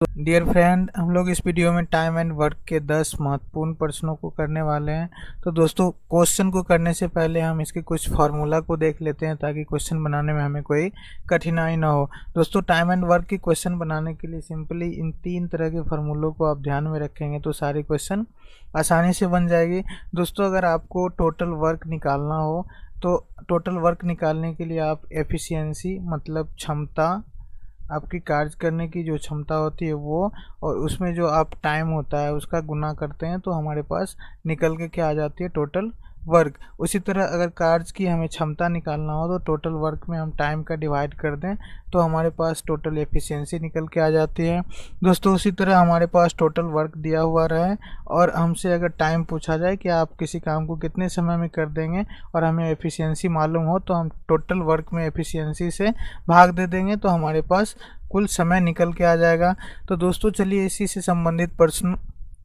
Dear friend, हम लोग इस वीडियो में टाइम एंड वर्क के 10 महत्वपूर्ण प्रश्नों को करने वाले हैं। तो दोस्तों, क्वेश्चन को करने से पहले हम इसके कुछ फार्मूला को देख लेते हैं ताकि क्वेश्चन बनाने में हमें कोई कठिनाई ना हो। दोस्तों, टाइम एंड वर्क की क्वेश्चन बनाने के लिए सिंपली इन 3 तरह के फार्मूलों को आप ध्यान में रखेंगे तो सारे क्वेश्चन आसानी से बन जाएगी। दोस्तों, अगर आपको टोटल वर्क निकालना हो तो टोटल वर्क निकालने के लिए आप एफिशिएंसी मतलब क्षमता, आपकी कार्य करने की जो क्षमता होती है वो, और उसमें जो आप टाइम होता है उसका गुना करते हैं तो हमारे पास निकल के क्या आ जाती है, टोटल वर्क। उसी तरह अगर कार्य की हमें क्षमता निकालना हो तो टोटल वर्क में हम टाइम का डिवाइड कर दें तो हमारे पास टोटल एफिशिएंसी निकल के आ जाती है। दोस्तों, उसी तरह हमारे पास टोटल वर्क दिया हुआ रहे और हमसे अगर टाइम पूछा जाए कि आप किसी काम को कितने समय में कर देंगे और हमें एफिशिएंसी मालूम हो तो हम टोटल वर्क में एफिशिएंसी से भाग दे देंगे तो हमारे पास कुल समय निकल के आ जाएगा। तो दोस्तों, चलिए इसी से संबंधित प्रश्न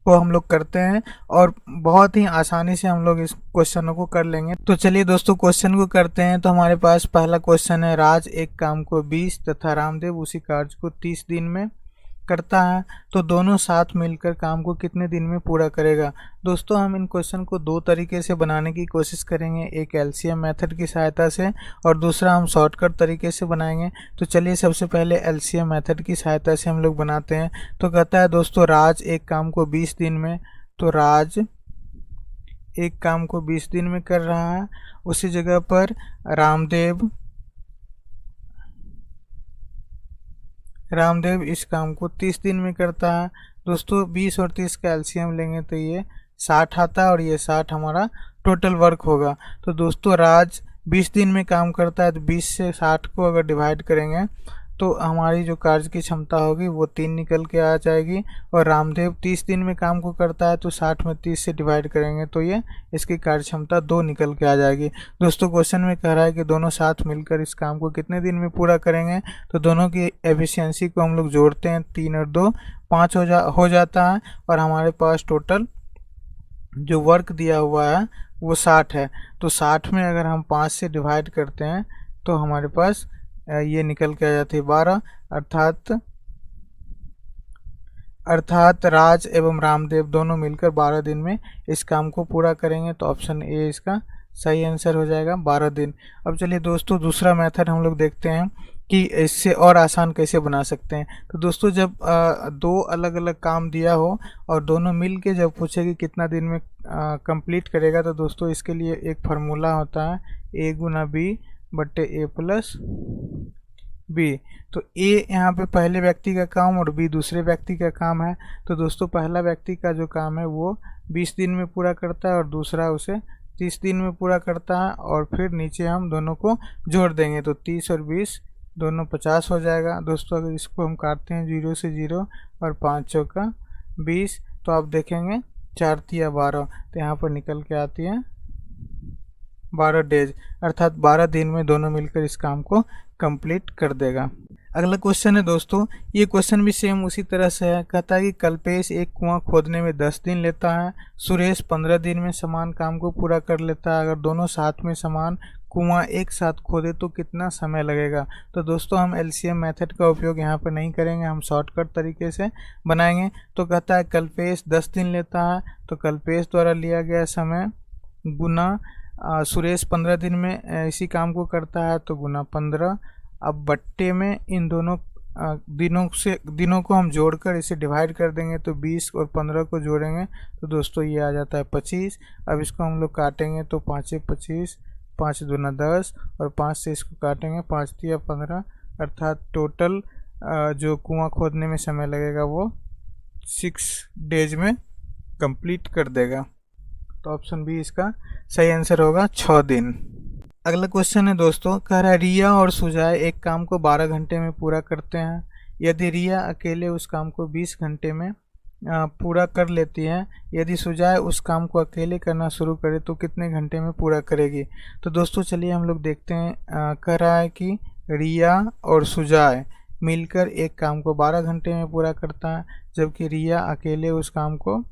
को हम लोग करते हैं और बहुत ही आसानी से हम लोग इस क्वेश्चनों को कर लेंगे। तो चलिए दोस्तों, क्वेश्चन को करते हैं। तो हमारे पास पहला क्वेश्चन है, राज एक काम को 20 तथा रामदेव उसी कार्य को 30 दिन में करता है तो दोनों साथ मिलकर काम को कितने दिन में पूरा करेगा। दोस्तों, हम इन क्वेश्चन को दो तरीके से बनाने की कोशिश करेंगे, एक एलसीएम मेथड की सहायता से और दूसरा हम शॉर्टकट तरीके से बनाएंगे। तो चलिए सबसे पहले एलसीएम मेथड की सहायता से हम लोग बनाते हैं। तो कहता है दोस्तों, राज एक काम को 20 दिन में, तो राज एक काम को 20 दिन में कर रहा है। उसी जगह पर रामदेव इस काम को 30 दिन में करता है। दोस्तों, 20 और 30 का एलसीएम लेंगे तो ये 60 आता है और ये 60 हमारा टोटल वर्क होगा। तो दोस्तों, राज 20 दिन में काम करता है तो 20 से 60 को अगर डिवाइड करेंगे तो हमारी जो कार्य की क्षमता होगी वो 3 निकल के आ जाएगी। और रामदेव 30 दिन में काम को करता है तो 60 में 30 से डिवाइड करेंगे तो ये इसकी कार्य क्षमता 2 निकल के आ जाएगी। दोस्तों, क्वेश्चन में कह रहा है कि दोनों साथ मिलकर इस काम को कितने दिन में पूरा करेंगे। तो दोनों की एफिशिएंसी को हम लोग जोड़ते हैं, 3 और 2 5 हो जाता है और हमारे पास टोटल जो वर्क दिया हुआ है वो 60 है। तो 60 में अगर हम 5 से डिवाइड करते हैं तो हमारे पास ये निकल के आ जाती है 12, अर्थात राज एवं रामदेव दोनों मिलकर 12 दिन में इस काम को पूरा करेंगे। तो ऑप्शन ए इसका सही आंसर हो जाएगा, 12 दिन। अब चलिए दोस्तों, दूसरा मेथड हम लोग देखते हैं कि इससे और आसान कैसे बना सकते हैं। तो दोस्तों, जब दो अलग अलग काम दिया हो और दोनों मिल के जब पूछे कि कितना दिन में कंप्लीट करेगा तो दोस्तों इसके लिए एक फार्मूला होता है, ए गुना बी बट्टे ए प्लस बी। तो ए यहाँ पे पहले व्यक्ति का काम और बी दूसरे व्यक्ति का काम है। तो दोस्तों, पहला व्यक्ति का जो काम है वो 20 दिन में पूरा करता है और दूसरा उसे 30 दिन में पूरा करता है। और फिर नीचे हम दोनों को जोड़ देंगे तो 30 और 20 दोनों 50 हो जाएगा। दोस्तों, अगर इसको हम काटते हैं 0 से 0 और 5 चौका 20 तो आप देखेंगे 4 तिया 12, तो यहाँ पर निकल के आती है 12 डेज, अर्थात 12 दिन में दोनों मिलकर इस काम को कंप्लीट कर देगा। अगला क्वेश्चन है दोस्तों, ये क्वेश्चन भी सेम उसी तरह से है। कहता है कि कल्पेश एक कुआं खोदने में 10 दिन लेता है, सुरेश 15 दिन में समान काम को पूरा कर लेता है। अगर दोनों साथ में समान कुआं एक साथ खोदे तो कितना समय लगेगा। तो दोस्तों, हम एलसीएम मेथड का उपयोग यहाँ पर नहीं करेंगे, हम शॉर्टकट तरीके से बनाएंगे। तो कहता है कल्पेश 10 दिन लेता है तो कल्पेश द्वारा लिया गया समय गुना सुरेश 15 दिन में इसी काम को करता है तो गुना 15। अब बट्टे में इन दोनों दिनों को हम जोड़कर इसे डिवाइड कर देंगे तो 20 और 15 को जोड़ेंगे तो दोस्तों ये आ जाता है 25। अब इसको हम लोग काटेंगे तो 5 25, 5 दूना 10 और 5 से इसको काटेंगे 5 तिया 15, अर्थात टोटल जो कुआं खोदने में समय लगेगा वो 6 डेज में कंप्लीट कर देगा। तो ऑप्शन बी इसका सही आंसर होगा, 6 दिन। अगला क्वेश्चन है दोस्तों, कह रहा है रिया और सुजय एक काम को 12 घंटे में पूरा करते हैं। यदि रिया अकेले उस काम को 20 घंटे में पूरा कर लेती है, यदि सुजय उस काम को अकेले करना शुरू करे तो कितने घंटे में पूरा करेगी। तो दोस्तों, चलिए हम लोग देखते हैं। कह रहा है कि रिया और सुजय मिलकर एक काम को 12 घंटे में पूरा करता है, जबकि रिया अकेले उस काम को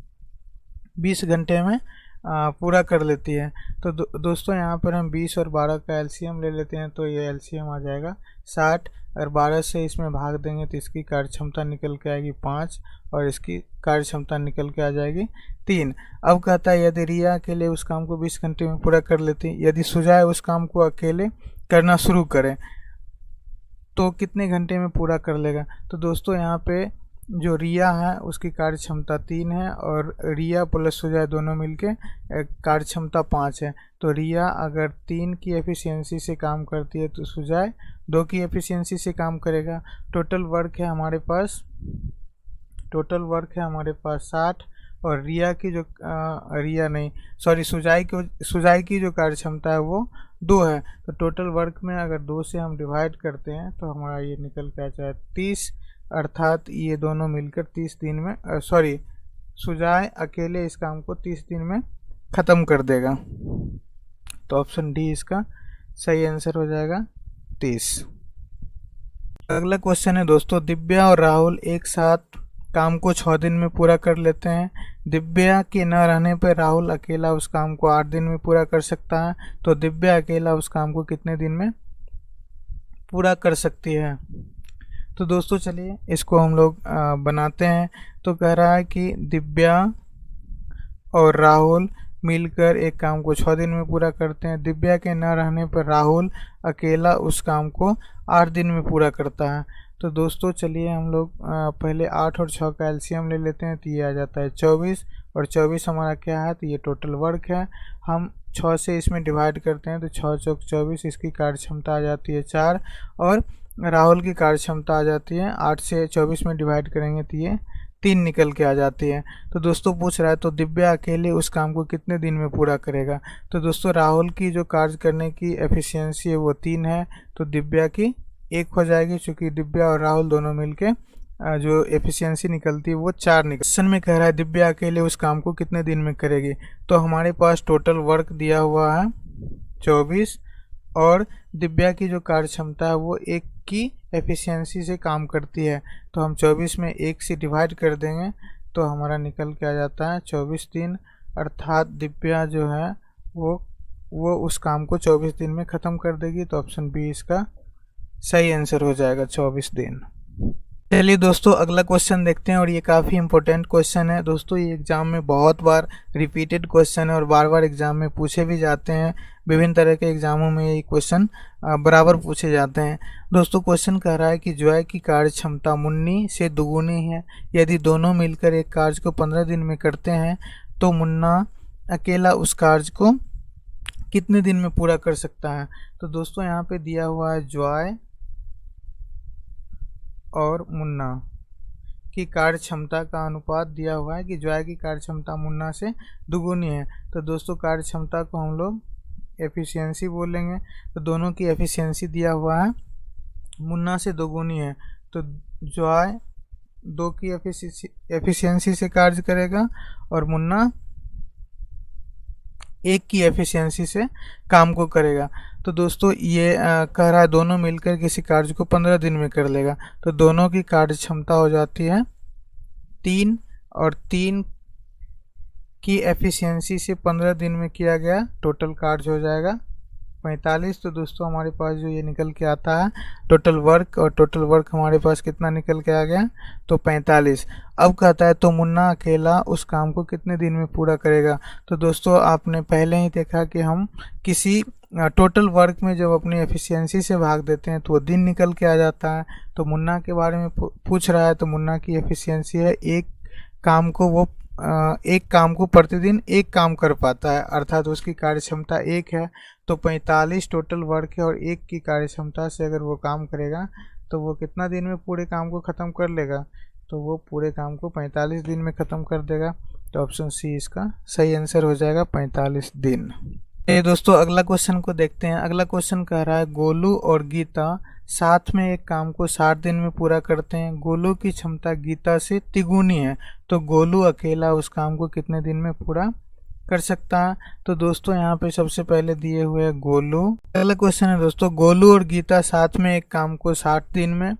20 घंटे में पूरा कर लेती है। तो दोस्तों यहाँ पर हम 20 और 12 का एलसीएम ले लेते हैं, तो ये एलसीएम आ जाएगा 60, और 12 से इसमें भाग देंगे तो इसकी कार्य क्षमता निकल के आएगी 5, और इसकी कार्य क्षमता निकल के आ जाएगी 3। अब कहता है यदि रिया अकेले उस काम को 20 घंटे में पूरा कर लेती है, यदि सुजय उस काम को अकेले करना शुरू करें तो कितने घंटे में पूरा कर लेगा। तो दोस्तों यहाँ पे जो रिया है उसकी कार्य क्षमता 3 है, और रिया प्लस सुजय दोनों मिलके कार्य क्षमता 5 है। तो रिया अगर 3 की एफिशिएंसी से काम करती है तो सुजय 2 की एफिशिएंसी से काम करेगा। टोटल वर्क है हमारे पास 60, और रिया की जो सुजाई की जो कार्य क्षमता है वो 2 है। तो टोटल वर्क में अगर 2 से हम डिवाइड करते हैं तो हमारा ये निकल के आ जाए 30, अर्थात ये दोनों मिलकर 30 दिन में सुजाई अकेले इस काम को 30 दिन में ख़त्म कर देगा। तो ऑप्शन डी इसका सही आंसर हो जाएगा 30। अगला क्वेश्चन है दोस्तों, दिव्या और राहुल एक साथ काम को 6 दिन में पूरा कर लेते हैं। दिव्या के न रहने पर राहुल अकेला उस काम को 8 दिन में पूरा कर सकता है। तो दिव्या अकेला उस काम को कितने दिन में पूरा कर सकती है। तो दोस्तों चलिए इसको हम लोग बनाते हैं। तो कह रहा है कि दिव्या और राहुल मिलकर एक काम को 6 दिन में पूरा करते हैं। दिव्या के न रहने पर राहुल अकेला उस काम को 8 दिन में पूरा करता है। तो दोस्तों चलिए हम लोग पहले 8 और 6 का एलसीएम ले लेते हैं, तो ये आ जाता है 24, और 24 हमारा क्या है, तो ये टोटल वर्क है। हम 6 से इसमें डिवाइड करते हैं तो 6 चौक 24, इसकी कार्य क्षमता आ जाती है 4, और राहुल की कार्य क्षमता आ जाती है 8 से 24 में डिवाइड करेंगे तो ये 3 निकल के आ जाती है। तो दोस्तों पूछ रहा है तो दिव्या अकेले उस काम को कितने दिन में पूरा करेगा। तो दोस्तों राहुल की जो कार्य करने की एफिशिएंसी है वो 3 है, तो दिव्या की 1 हो जाएगी, क्योंकि दिव्या और राहुल दोनों मिलके जो एफिशिएंसी निकलती है वो 4 निकल। क्वेश्चन में कह रहा है दिव्या अकेले उस काम को कितने दिन में करेगी। तो हमारे पास टोटल वर्क दिया हुआ है 24, और दिव्या की जो कार्य क्षमता है वो 1 की एफिशिएंसी से काम करती है। तो हम 24 में 1 से डिवाइड कर देंगे तो हमारा निकल के आ जाता है 24 दिन, अर्थात दिव्या जो है वो उस काम को 24 दिन में ख़त्म कर देगी। तो ऑप्शन बी इसका सही आंसर हो जाएगा 24 दिन। चलिए दोस्तों अगला क्वेश्चन देखते हैं, और ये काफ़ी इंपॉर्टेंट क्वेश्चन है दोस्तों। ये एग्जाम में बहुत बार रिपीटेड क्वेश्चन है और बार बार एग्जाम में पूछे भी जाते हैं। विभिन्न तरह के एग्जामों में ये क्वेश्चन बराबर पूछे जाते हैं। दोस्तों क्वेश्चन कह रहा है कि जॉय की कार्य क्षमता मुन्नी से दुगुनी है। यदि दोनों मिलकर एक कार्य को 15 दिन में करते हैं तो मुन्ना अकेला उस कार्य को कितने दिन में पूरा कर सकता है। तो दोस्तों यहाँ पे दिया हुआ है जॉय और मुन्ना की कार्य क्षमता का अनुपात दिया हुआ है कि जॉय की कार्य क्षमता मुन्ना से दुगुनी है। तो दोस्तों कार्य क्षमता को हम लोग एफिशिएंसी बोलेंगे। तो दोनों की एफिशिएंसी दिया हुआ है मुन्ना से दोगुनी है, तो जॉय 2 की एफिशिएंसी से कार्य करेगा और मुन्ना 1 की एफिशिएंसी से काम को करेगा। तो दोस्तों ये कह रहा है दोनों मिलकर किसी कार्य को 15 दिन में कर लेगा। तो दोनों की कार्य क्षमता हो जाती है 3, और 3 की एफिशिएंसी से 15 दिन में किया गया टोटल कार्य हो जाएगा 45। तो दोस्तों हमारे पास जो ये निकल के आता है टोटल वर्क, और टोटल वर्क हमारे पास कितना निकल के आ गया, तो 45। अब कहता है तो मुन्ना अकेला उस काम को कितने दिन में पूरा करेगा। तो दोस्तों आपने पहले ही देखा कि हम किसी टोटल वर्क में जब अपनी एफिशिएंसी से भाग देते हैं तो वो दिन निकल के आ जाता है। तो मुन्ना के बारे में पूछ रहा है, तो मुन्ना की एफिशिएंसी है एक काम को प्रतिदिन 1 काम कर पाता है, अर्थात उसकी कार्य क्षमता 1 है। तो 45 टोटल वर्क है, और 1 की कार्य क्षमता से अगर वो काम करेगा तो वो कितना दिन में पूरे काम को ख़त्म कर लेगा, तो वो पूरे काम को 45 दिन में ख़त्म कर देगा। तो ऑप्शन सी इसका सही आंसर हो जाएगा 45 दिन। ये दोस्तों अगला क्वेश्चन को देखते हैं। अगला क्वेश्चन कह रहा है गोलू और गीता साथ में एक काम को 60 दिन में पूरा करते हैं। गोलू की क्षमता गीता से तिगुनी है, तो गोलू अकेला उस काम को कितने दिन में पूरा कर सकता है। तो दोस्तों यहाँ पे सबसे पहले दिए हुए है गोलू। अगला क्वेश्चन है दोस्तों गोलू और गीता साथ में एक काम को 60 दिन में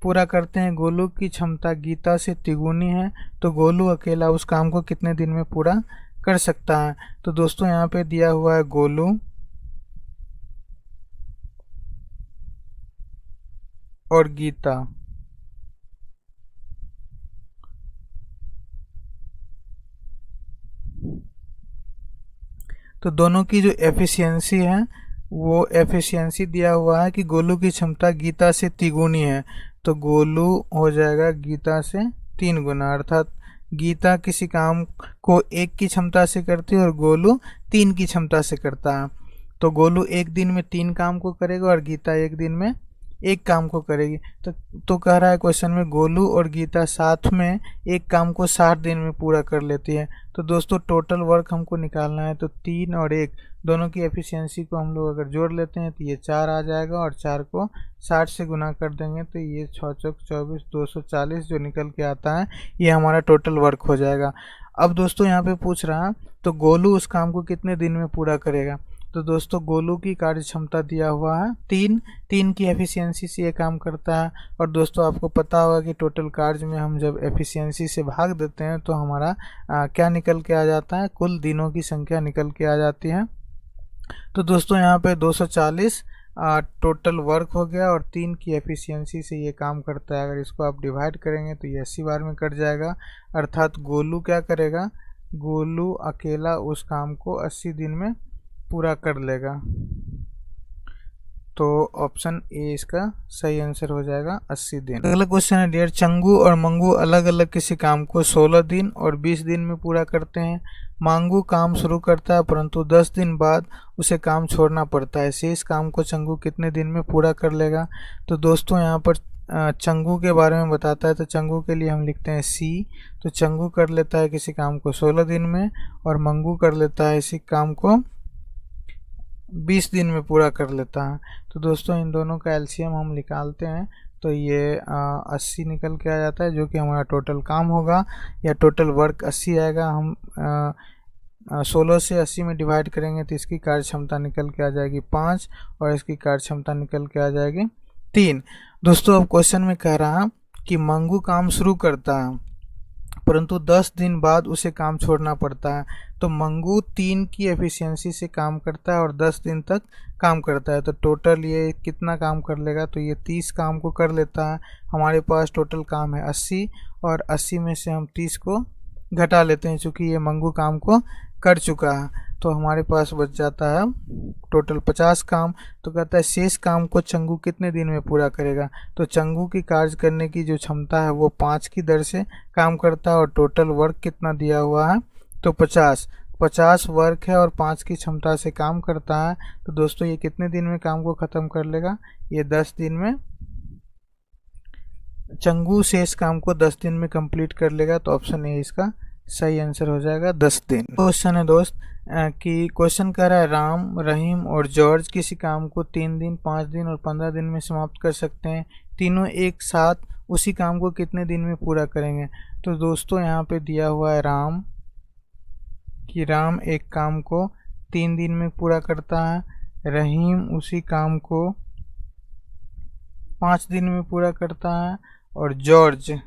पूरा करते हैं। गोलू की क्षमता गीता से तिगुनी है, तो गोलू अकेला उस काम को कितने दिन में पूरा कर सकता है। तो दोस्तों यहाँ पे दिया हुआ है गोलू और गीता। तो दोनों की जो एफिशिएंसी है वो एफिशिएंसी दिया हुआ है कि गोलू की क्षमता गीता से तिगुनी है। तो गोलू हो जाएगा गीता से 3 गुना, अर्थात गीता किसी काम को 1 की क्षमता से करती है और गोलू 3 की क्षमता से करता है। तो गोलू एक दिन में 3 काम को करेगा और गीता एक दिन में 1 काम को करेगी। तो कह रहा है क्वेश्चन में गोलू और गीता साथ में एक काम को 60 दिन में पूरा कर लेती है। तो दोस्तों टोटल वर्क हमको निकालना है, तो 3 और 1 दोनों की एफिशिएंसी को हम लोग अगर जोड़ लेते हैं तो ये 4 आ जाएगा और 4 को 60 से गुना कर देंगे तो ये 6 चौक 24 240 जो निकल के आता है ये हमारा टोटल वर्क हो जाएगा। अब दोस्तों यहाँ पे पूछ रहा तो गोलू उस काम को कितने दिन में पूरा करेगा। तो दोस्तों गोलू की कार्य क्षमता दिया हुआ है 3 की एफिशिएंसी से ये काम करता है। और दोस्तों आपको पता होगा कि टोटल कार्य में हम जब एफिशिएंसी से भाग देते हैं तो हमारा क्या निकल के आ जाता है, कुल दिनों की संख्या निकल के आ जाती है। तो दोस्तों यहाँ पे 240 टोटल वर्क हो गया और 3 की एफिशिएंसी से ये काम करता है। अगर इसको आप डिवाइड करेंगे तो ये 80 बार में कट जाएगा, अर्थात गोलू क्या करेगा, गोलू अकेला उस काम को 80 दिन में पूरा कर लेगा। तो ऑप्शन ए इसका सही आंसर हो जाएगा 80 दिन। अगला क्वेश्चन है डियर चंगू और मंगू अलग अलग किसी काम को 16 दिन और 20 दिन में पूरा करते हैं। मांगू काम शुरू करता है परंतु 10 दिन बाद उसे काम छोड़ना पड़ता है। शेष काम को चंगू कितने दिन में पूरा कर लेगा। तो दोस्तों यहाँ पर चंगू के बारे में बताता है, तो चंगू के लिए हम लिखते हैं सी। तो चंगू कर लेता है किसी काम को 16 दिन में और मंगू कर लेता है इसी काम को 20 दिन में पूरा कर लेता है। तो दोस्तों इन दोनों का एलसीएम हम निकालते हैं तो ये 80 निकल के आ जाता है, जो कि हमारा टोटल काम होगा या टोटल वर्क 80 आएगा। हम 16 से 80 में डिवाइड करेंगे तो इसकी कार्य क्षमता निकल के आ जाएगी 5 और इसकी कार्य क्षमता निकल के आ जाएगी 3। दोस्तों अब क्वेश्चन में कह रहा कि मंगू काम शुरू करता है परंतु 10 दिन बाद उसे काम छोड़ना पड़ता है। तो मंगू 3 की एफिशिएंसी से काम करता है और 10 दिन तक काम करता है। तो टोटल ये कितना काम कर लेगा, तो ये 30 काम को कर लेता है। हमारे पास टोटल काम है 80 और 80 में से हम 30 को घटा लेते हैं चूँकि ये मंगू काम को कर चुका है। तो हमारे पास बच जाता है टोटल 50 काम। तो कहता है शेष काम को चंगू कितने दिन में पूरा करेगा। तो चंगू की कार्य करने की जो क्षमता है वो 5 की दर से काम करता है और टोटल वर्क कितना दिया हुआ है, तो 50 वर्क है और 5 की क्षमता से काम करता है। तो दोस्तों ये कितने दिन में काम को ख़त्म कर लेगा, ये 10 दिन में। चंगू शेष काम को 10 दिन में कंप्लीट कर लेगा। तो ऑप्शन ए इसका सही आंसर हो जाएगा 10 दिन। क्वेश्चन है दोस्त कि क्वेश्चन कह रहा है राम, रहीम और जॉर्ज किसी काम को 3 दिन, 5 दिन और 15 दिन में समाप्त कर सकते हैं। तीनों एक साथ उसी काम को कितने दिन में पूरा करेंगे। तो दोस्तों यहाँ पे दिया हुआ है राम कि राम एक काम को 3 दिन में पूरा करता है, रहीम उसी काम को 5 दिन में पूरा करता है और जॉर्ज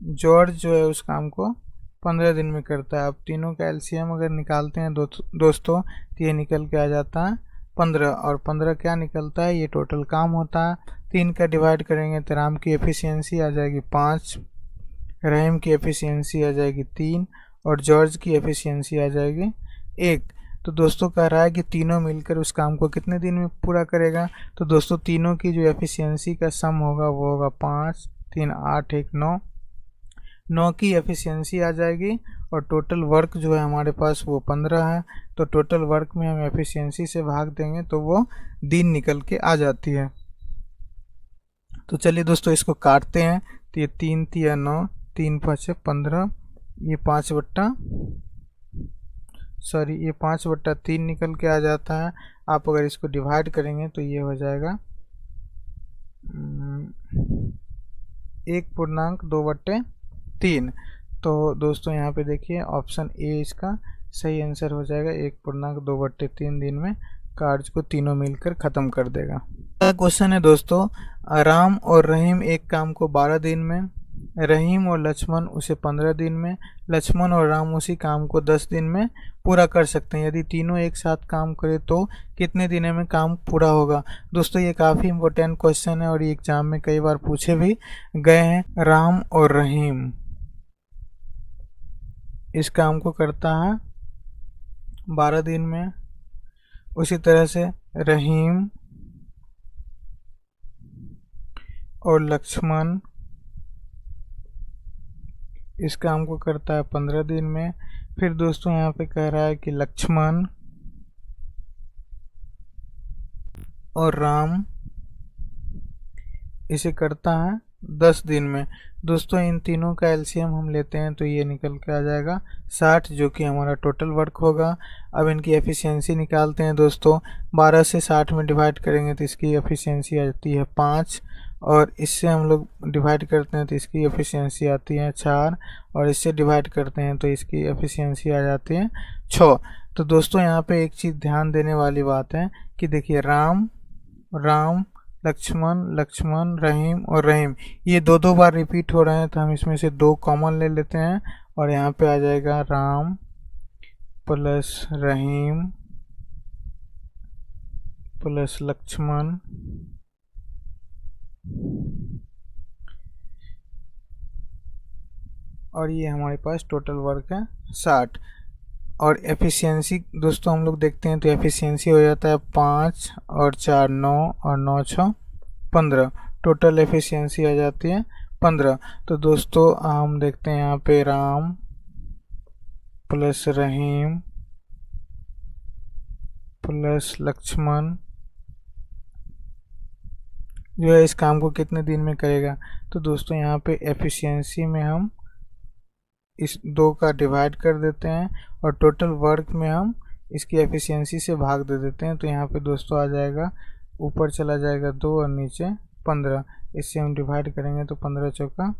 जो है उस काम को 15 दिन में करता है। अब तीनों का एलसीएम अगर निकालते हैं दोस्तों तो ये निकल के आ जाता है 15 और 15 क्या निकलता है, ये टोटल काम होता है। 3 का डिवाइड करेंगे तो राम की एफिशिएंसी आ जाएगी 5, रहीम की एफिशिएंसी आ जाएगी 3 और जॉर्ज की एफिशिएंसी आ जाएगी 1। तो दोस्तों कह रहा है कि तीनों मिलकर उस काम को कितने दिन में पूरा करेगा। तो दोस्तों तीनों की जो एफिशिएंसी का सम होगा वो होगा 5 3 8 1 9 की एफिशिएंसी आ जाएगी और टोटल वर्क जो है हमारे पास वो 15 है। तो टोटल वर्क में हम एफिशिएंसी से भाग देंगे तो वो दिन निकल के आ जाती है। तो चलिए दोस्तों इसको काटते हैं। तो ये 3 3 9 3 5 15, ये 5/3 निकल के आ जाता है। आप अगर इसको डिवाइड करेंगे तो ये हो जाएगा 1.2/3। तो दोस्तों यहाँ पे देखिए ऑप्शन ए इसका सही आंसर हो जाएगा। 1.2/3 दिन में कार्य को तीनों मिलकर ख़त्म कर देगा। अगला क्वेश्चन है दोस्तों राम और रहीम एक काम को 12 दिन में, रहीम और लक्ष्मण उसे 15 दिन में, लक्ष्मण और राम उसी काम को 10 दिन में पूरा कर सकते हैं। यदि तीनों एक साथ काम करें तो कितने दिनों में काम पूरा होगा। दोस्तों ये काफ़ी इंपॉर्टेंट क्वेश्चन है और ये एग्जाम में कई बार पूछे भी गए हैं। राम और रहीम इस काम को करता है 12 दिन में, उसी तरह से रहीम और लक्ष्मण इस काम को करता है 15 दिन में। फिर दोस्तों यहाँ पे कह रहा है कि लक्ष्मण और राम इसे करता है 10 दिन में। दोस्तों इन तीनों का एलसीएम हम लेते हैं तो ये निकल के आ जाएगा 60, जो कि हमारा टोटल वर्क होगा। अब इनकी एफिशिएंसी निकालते हैं दोस्तों। 12 से 60 में डिवाइड करेंगे तो इसकी एफिशिएंसी आती है 5, और इससे हम लोग डिवाइड करते हैं तो इसकी एफिशिएंसी आती है 4, और इससे डिवाइड करते हैं तो इसकी एफिशिएंसी आ जाती है 6। तो दोस्तों यहाँ पे एक चीज़ ध्यान देने वाली बात है कि देखिए राम राम लक्ष्मण लक्ष्मण रहीम और रहीम ये दो बार रिपीट हो रहे हैं, तो हम इसमें से 2 कॉमन ले लेते हैं और यहाँ पे आ जाएगा राम प्लस रहीम प्लस लक्ष्मण और ये हमारे पास टोटल वर्क है 60। और एफिशिएंसी दोस्तों हम लोग देखते हैं तो एफिशिएंसी हो जाता है 5 और 4 9 और 9 6 15, टोटल एफिशिएंसी आ जाती है 15। तो दोस्तों हम देखते हैं यहाँ पे राम प्लस रहीम प्लस लक्ष्मण जो है इस काम को कितने दिन में करेगा। तो दोस्तों यहाँ पे एफिशिएंसी में हम इस 2 का डिवाइड कर देते हैं और टोटल वर्क में हम इसकी एफिशिएंसी से भाग दे देते हैं। तो यहाँ पे दोस्तों आ जाएगा, ऊपर चला जाएगा 2 और नीचे 15, इससे हम डिवाइड करेंगे तो 15 चौका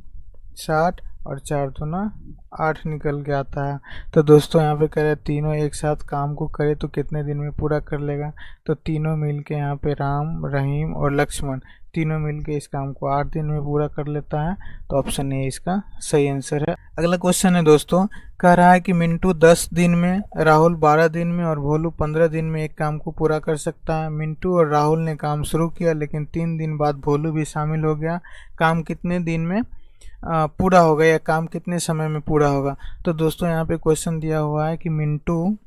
60 और 4 दूना 8 निकल के आता है। तो दोस्तों यहाँ पे कह रहे हैं तीनों एक साथ काम को करे तो कितने दिन में पूरा कर लेगा। तो तीनों मिल के यहाँ पे राम रहीम और लक्ष्मण तीनों मिलके इस काम को 8 दिन में पूरा कर लेता है। तो ऑप्शन ए इसका सही आंसर है। अगला क्वेश्चन है दोस्तों, कह रहा है कि मिंटू 10 दिन में, राहुल 12 दिन में और भोलू 15 दिन में एक काम को पूरा कर सकता है। मिंटू और राहुल ने काम शुरू किया लेकिन 3 दिन बाद भोलू भी शामिल हो गया। काम कितने दिन में पूरा होगा या काम कितने समय में पूरा होगा। तो दोस्तों यहाँ पे क्वेश्चन दिया हुआ है कि मिंटू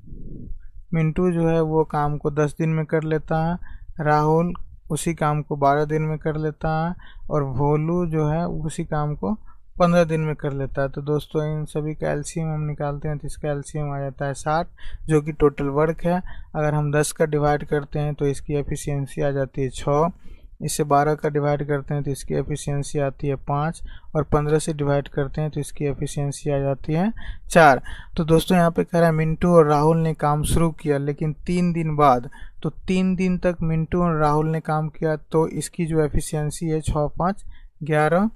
जो है वो काम को 10 दिन में कर लेता है, राहुल उसी काम को 12 दिन में कर लेता है और भोलू जो है उसी काम को 15 दिन में कर लेता है। तो दोस्तों इन सभी का एलसीएम हम निकालते हैं तो इसका एलसीएम आ जाता है 60, जो कि टोटल वर्क है। अगर हम 10 का डिवाइड करते हैं तो इसकी एफिशिएंसी आ जाती है 6, इससे 12 का डिवाइड करते हैं तो इसकी एफिशिएंसी आती है 5 और 15 से डिवाइड करते हैं तो इसकी एफिशिएंसी आ जाती है 4। तो दोस्तों यहाँ पे कह रहा है मिंटू और राहुल ने काम शुरू किया लेकिन 3 दिन बाद, तो 3 दिन तक मिंटू और राहुल ने काम किया तो इसकी जो एफिशिएंसी है 6 5 11,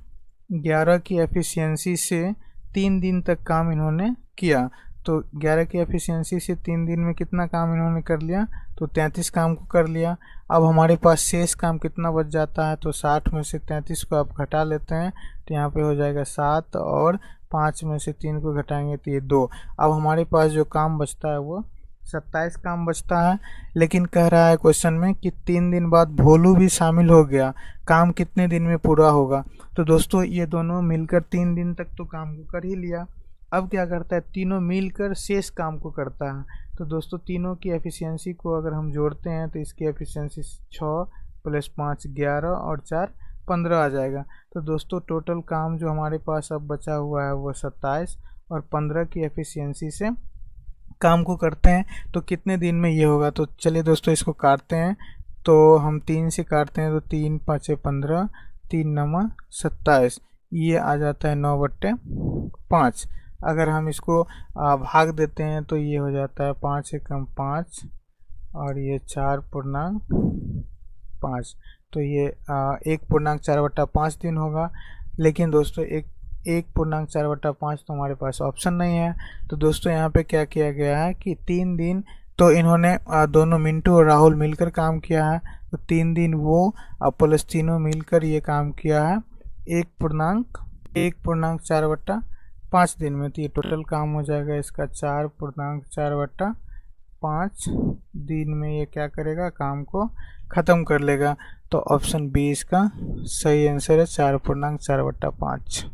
11 की एफिशिएंसी से 3 दिन तक काम इन्होंने किया। तो 11 की एफिशिएंसी से 3 दिन में कितना काम इन्होंने कर लिया, तो 33 काम को कर लिया। अब हमारे पास शेष काम कितना बच जाता है, तो 60 में से 33 को आप घटा लेते हैं तो यहाँ पे हो जाएगा 7 और 5 में से 3 को घटाएंगे तो ये 2। अब हमारे पास जो काम बचता है वो 27 काम बचता है। लेकिन कह रहा है क्वेश्चन में कि 3 दिन बाद भोलू भी शामिल हो गया, काम कितने दिन में पूरा होगा। तो दोस्तों ये दोनों मिलकर 3 दिन तक तो काम को कर ही लिया। अब क्या करता है, तीनों मिलकर शेष काम को करता है। तो दोस्तों तीनों की एफिशिएंसी को अगर हम जोड़ते हैं तो इसकी एफिशिएंसी 6 + 5 11 और 4 15 आ जाएगा। तो दोस्तों टोटल काम जो हमारे पास अब बचा हुआ है वो 27 और 15 की एफिशिएंसी से काम को करते हैं तो कितने दिन में ये होगा। तो चलिए दोस्तों इसको काटते हैं। तो हम 3 से काटते हैं तो 3 5 15, 3 9 27, ये आ जाता है 9/5। अगर हम इसको भाग देते हैं तो ये हो जाता है 5 से कम 5 और ये 4.5, तो ये 1.4/5 दिन होगा। लेकिन दोस्तों 1.4/5 तो हमारे पास ऑप्शन नहीं है। तो दोस्तों यहाँ पे क्या किया गया है कि 3 दिन तो इन्होंने दोनों मिंटू और राहुल मिलकर काम किया है, तो 3 दिन वो प्लस तीनों मिलकर ये काम किया है 1.4/5 दिन में। तो ये टोटल काम हो जाएगा इसका 4.4/5 दिन में ये क्या करेगा, काम को ख़त्म कर लेगा। तो ऑप्शन बी इसका सही आंसर है, 4.4/5।